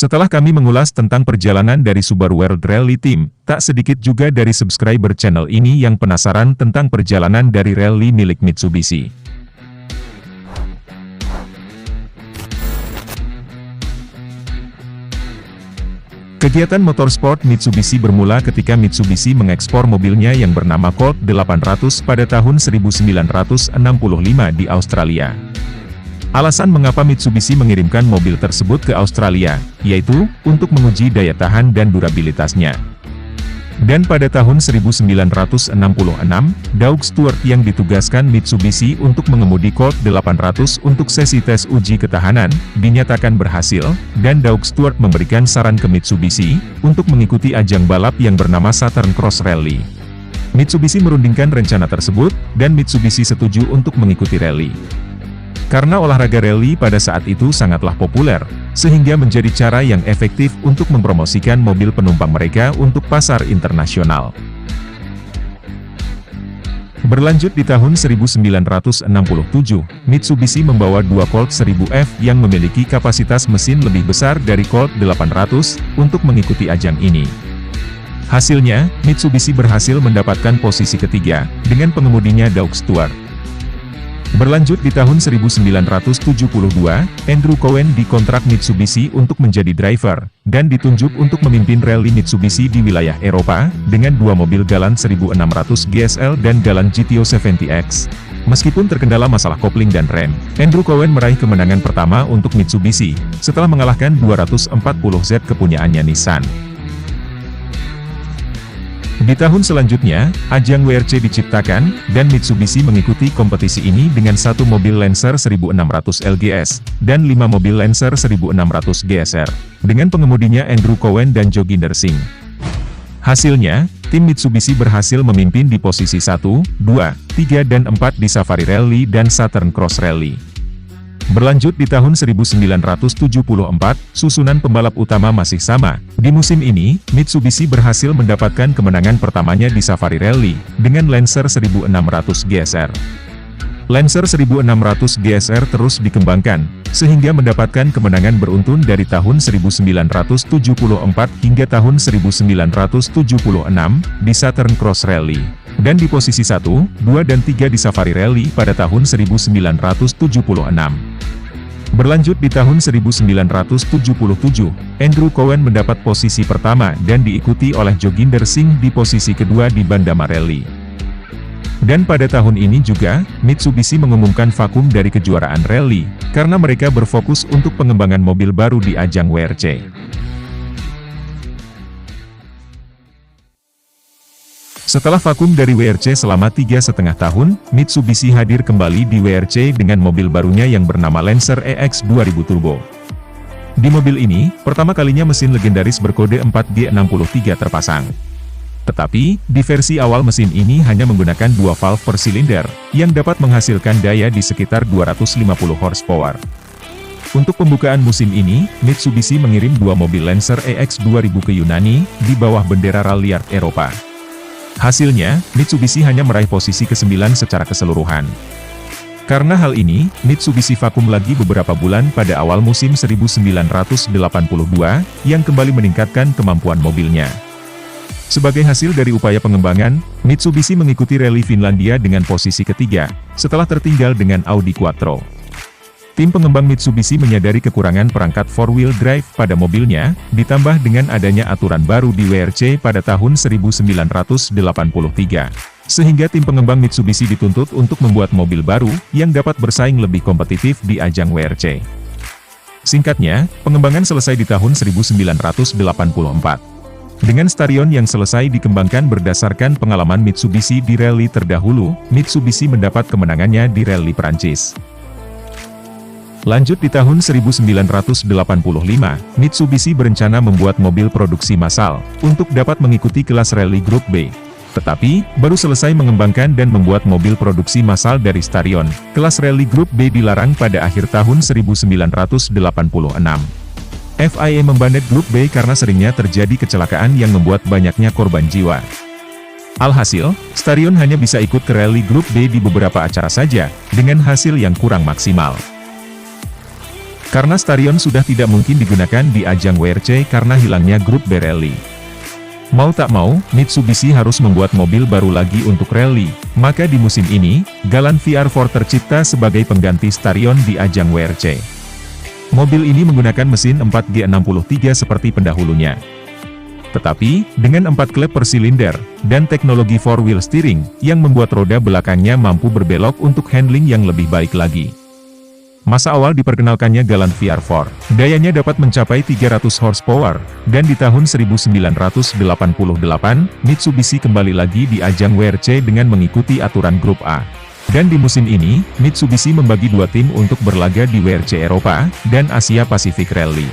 Setelah kami mengulas tentang perjalanan dari Subaru World Rally Team, tak sedikit juga dari subscriber channel ini yang penasaran tentang perjalanan dari rally milik Mitsubishi. Kegiatan motorsport Mitsubishi bermula ketika Mitsubishi mengekspor mobilnya yang bernama Colt 800 pada tahun 1965 di Australia. Alasan mengapa Mitsubishi mengirimkan mobil tersebut ke Australia, yaitu untuk menguji daya tahan dan durabilitasnya. Dan pada tahun 1966, Doug Stewart yang ditugaskan Mitsubishi untuk mengemudi Colt 800 untuk sesi tes uji ketahanan, dinyatakan berhasil, dan Doug Stewart memberikan saran ke Mitsubishi untuk mengikuti ajang balap yang bernama Southern Cross Rally. Mitsubishi merundingkan rencana tersebut, dan Mitsubishi setuju untuk mengikuti rally. Karena olahraga rally pada saat itu sangatlah populer, sehingga menjadi cara yang efektif untuk mempromosikan mobil penumpang mereka untuk pasar internasional. Berlanjut di tahun 1967, Mitsubishi membawa dua Colt 1000F yang memiliki kapasitas mesin lebih besar dari Colt 800 untuk mengikuti ajang ini. Hasilnya, Mitsubishi berhasil mendapatkan posisi ketiga, dengan pengemudinya Doug Stewart. Berlanjut di tahun 1972, Andrew Cohen dikontrak Mitsubishi untuk menjadi driver, dan ditunjuk untuk memimpin rally Mitsubishi di wilayah Eropa, dengan dua mobil Galant 1600 GSL dan Galant GTO 70X. Meskipun terkendala masalah kopling dan rem, Andrew Cohen meraih kemenangan pertama untuk Mitsubishi, setelah mengalahkan 240Z kepunyaannya Nissan. Di tahun selanjutnya, ajang WRC diciptakan, dan Mitsubishi mengikuti kompetisi ini dengan satu mobil Lancer 1600 LGS, dan 5 mobil Lancer 1600 GSR, dengan pengemudinya Andrew Cohen dan Joginder Singh. Hasilnya, tim Mitsubishi berhasil memimpin di posisi 1, 2, 3 dan 4 di Safari Rally dan Southern Cross Rally. Berlanjut di tahun 1974, susunan pembalap utama masih sama. Di musim ini, Mitsubishi berhasil mendapatkan kemenangan pertamanya di Safari Rally, dengan Lancer 1600 GSR. Lancer 1600 GSR terus dikembangkan, sehingga mendapatkan kemenangan beruntun dari tahun 1974 hingga tahun 1976, di Southern Cross Rally. Dan di posisi 1, 2 dan 3 di Safari Rally pada tahun 1976. Berlanjut di tahun 1977, Andrew Cohen mendapat posisi pertama dan diikuti oleh Joginder Singh di posisi kedua di Bandama Rally. Dan pada tahun ini juga, Mitsubishi mengumumkan vakum dari kejuaraan rally, karena mereka berfokus untuk pengembangan mobil baru di ajang WRC. Setelah vakum dari WRC selama 3,5 tahun, Mitsubishi hadir kembali di WRC dengan mobil barunya yang bernama Lancer EX 2000 Turbo. Di mobil ini, pertama kalinya mesin legendaris berkode 4G63 terpasang. Tetapi, di versi awal mesin ini hanya menggunakan 2 valve per silinder, yang dapat menghasilkan daya di sekitar 250 horsepower. Untuk pembukaan musim ini, Mitsubishi mengirim 2 mobil Lancer EX 2000 ke Yunani, di bawah bendera Rallyart Eropa. Hasilnya, Mitsubishi hanya meraih posisi ke-9 secara keseluruhan. Karena hal ini, Mitsubishi vakum lagi beberapa bulan pada awal musim 1982, yang kembali meningkatkan kemampuan mobilnya. Sebagai hasil dari upaya pengembangan, Mitsubishi mengikuti rally Finlandia dengan posisi ketiga, setelah tertinggal dengan Audi Quattro. Tim pengembang Mitsubishi menyadari kekurangan perangkat 4-wheel drive pada mobilnya, ditambah dengan adanya aturan baru di WRC pada tahun 1983. Sehingga tim pengembang Mitsubishi dituntut untuk membuat mobil baru, yang dapat bersaing lebih kompetitif di ajang WRC. Singkatnya, pengembangan selesai di tahun 1984. Dengan Starion yang selesai dikembangkan berdasarkan pengalaman Mitsubishi di rally terdahulu, Mitsubishi mendapat kemenangannya di rally Prancis. Lanjut di tahun 1985, Mitsubishi berencana membuat mobil produksi massal, untuk dapat mengikuti kelas rally Grup B. Tetapi, baru selesai mengembangkan dan membuat mobil produksi massal dari Starion, kelas rally Grup B dilarang pada akhir tahun 1986. FIA membanet Grup B karena seringnya terjadi kecelakaan yang membuat banyaknya korban jiwa. Alhasil, Starion hanya bisa ikut ke rally Grup B di beberapa acara saja, dengan hasil yang kurang maksimal. Karena Starion sudah tidak mungkin digunakan di ajang WRC karena hilangnya grup B rally. Mau tak mau, Mitsubishi harus membuat mobil baru lagi untuk rally, maka di musim ini, Galant VR4 tercipta sebagai pengganti Starion di ajang WRC. Mobil ini menggunakan mesin 4G63 seperti pendahulunya. Tetapi, dengan 4 klep per silinder, dan teknologi 4-wheel steering, yang membuat roda belakangnya mampu berbelok untuk handling yang lebih baik lagi. Masa awal diperkenalkannya Galant VR4, dayanya dapat mencapai 300 horsepower, dan di tahun 1988, Mitsubishi kembali lagi di ajang WRC dengan mengikuti aturan Grup A. Dan di musim ini, Mitsubishi membagi 2 tim untuk berlaga di WRC Eropa, dan Asia Pacific Rally.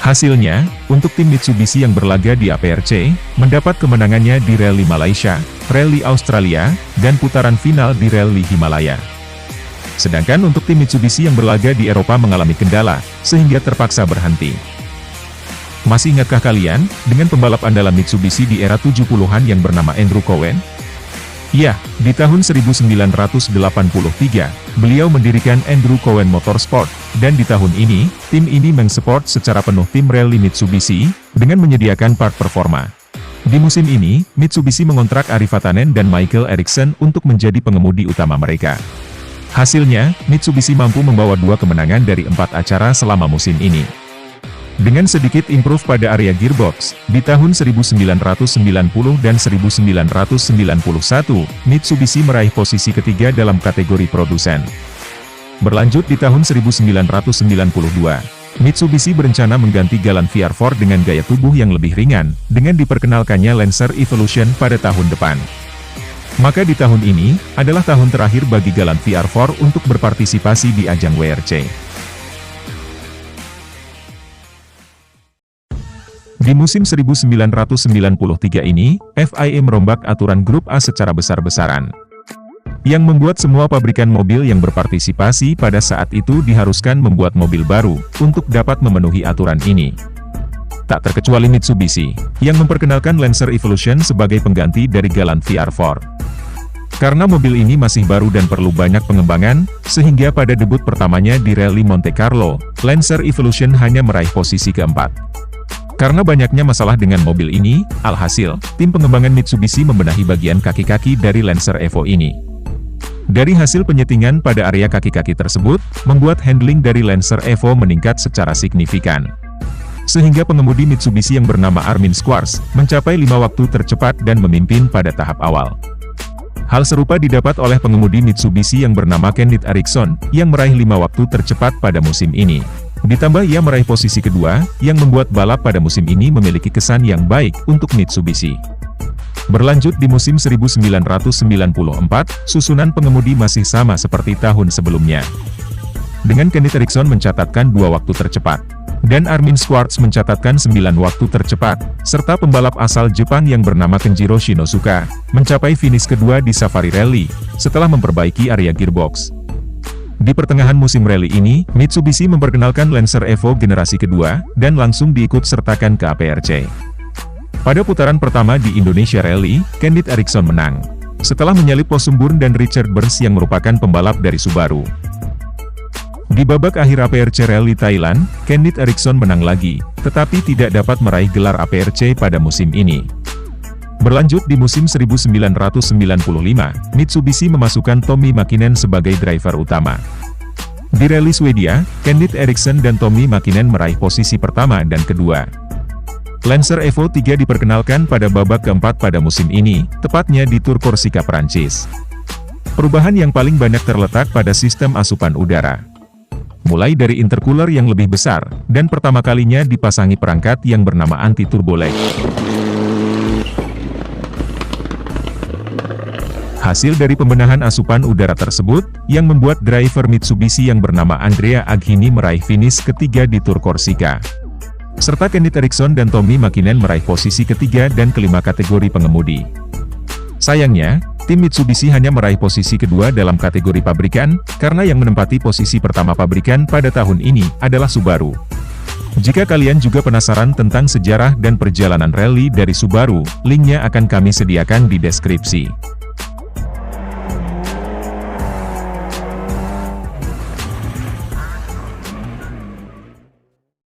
Hasilnya, untuk tim Mitsubishi yang berlaga di APRC, mendapat kemenangannya di Rally Malaysia, Rally Australia, dan putaran final di Rally Himalaya. Sedangkan untuk tim Mitsubishi yang berlaga di Eropa mengalami kendala, sehingga terpaksa berhenti. Masih ingatkah kalian, dengan pembalap andalan Mitsubishi di era 70-an yang bernama Andrew Cowen? Ya, di tahun 1983, beliau mendirikan Andrew Cowen Motorsport, dan di tahun ini, tim ini mensupport secara penuh tim rally Mitsubishi, dengan menyediakan part performa. Di musim ini, Mitsubishi mengontrak Ari Vatanen dan Michael Eriksson untuk menjadi pengemudi utama mereka. Hasilnya, Mitsubishi mampu membawa 2 kemenangan dari 4 acara selama musim ini. Dengan sedikit improve pada area gearbox, di tahun 1990 dan 1991, Mitsubishi meraih posisi ketiga dalam kategori produsen. Berlanjut di tahun 1992, Mitsubishi berencana mengganti Galant VR4 dengan gaya tubuh yang lebih ringan, dengan diperkenalkannya Lancer Evolution pada tahun depan. Maka di tahun ini, adalah tahun terakhir bagi Galant VR4 untuk berpartisipasi di ajang WRC. Di musim 1993 ini, FIA merombak aturan Grup A secara besar-besaran. Yang membuat semua pabrikan mobil yang berpartisipasi pada saat itu diharuskan membuat mobil baru, untuk dapat memenuhi aturan ini. Tak terkecuali Mitsubishi, yang memperkenalkan Lancer Evolution sebagai pengganti dari Galant VR4. Karena mobil ini masih baru dan perlu banyak pengembangan, sehingga pada debut pertamanya di Rally Monte Carlo, Lancer Evolution hanya meraih posisi keempat. Karena banyaknya masalah dengan mobil ini, alhasil, tim pengembangan Mitsubishi membenahi bagian kaki-kaki dari Lancer Evo ini. Dari hasil penyetingan pada area kaki-kaki tersebut, membuat handling dari Lancer Evo meningkat secara signifikan. Sehingga pengemudi Mitsubishi yang bernama Armin Squarz, mencapai 5 waktu tercepat dan memimpin pada tahap awal. Hal serupa didapat oleh pengemudi Mitsubishi yang bernama Kenneth Eriksson, yang meraih 5 waktu tercepat pada musim ini. Ditambah ia meraih posisi kedua, yang membuat balap pada musim ini memiliki kesan yang baik untuk Mitsubishi. Berlanjut di musim 1994, susunan pengemudi masih sama seperti tahun sebelumnya. Dengan Kenneth Eriksson mencatatkan 2 waktu tercepat. Dan Armin Squarz mencatatkan 9 waktu tercepat, serta pembalap asal Jepang yang bernama Kenjiro Shinosuka, mencapai finish kedua di Safari Rally, setelah memperbaiki area gearbox. Di pertengahan musim rally ini, Mitsubishi memperkenalkan Lancer Evo generasi kedua, dan langsung diikut sertakan ke APRC. Pada putaran pertama di Indonesia Rally, Kenneth Eriksson menang, setelah menyalip Posumburn dan Richard Burns yang merupakan pembalap dari Subaru. Di babak akhir APRC Rally Thailand, Kenneth Eriksson menang lagi, tetapi tidak dapat meraih gelar APRC pada musim ini. Berlanjut di musim 1995, Mitsubishi memasukkan Tommi Mäkinen sebagai driver utama. Di Rally Swedia, Kenneth Eriksson dan Tommi Mäkinen meraih posisi pertama dan kedua. Lancer Evo 3 diperkenalkan pada babak keempat pada musim ini, tepatnya di Tour Korsika Prancis. Perubahan yang paling banyak terletak pada sistem asupan udara. Mulai dari intercooler yang lebih besar, dan pertama kalinya dipasangi perangkat yang bernama anti-turbo lag. Hasil dari pembenahan asupan udara tersebut, yang membuat driver Mitsubishi yang bernama Andrea Aghini meraih finish ketiga di Tour Korsika. Serta Kenneth Eriksson dan Tommi Mäkinen meraih posisi ketiga dan kelima kategori pengemudi. Sayangnya, tim Mitsubishi hanya meraih posisi kedua dalam kategori pabrikan, karena yang menempati posisi pertama pabrikan pada tahun ini adalah Subaru. Jika kalian juga penasaran tentang sejarah dan perjalanan rally dari Subaru, linknya akan kami sediakan di deskripsi.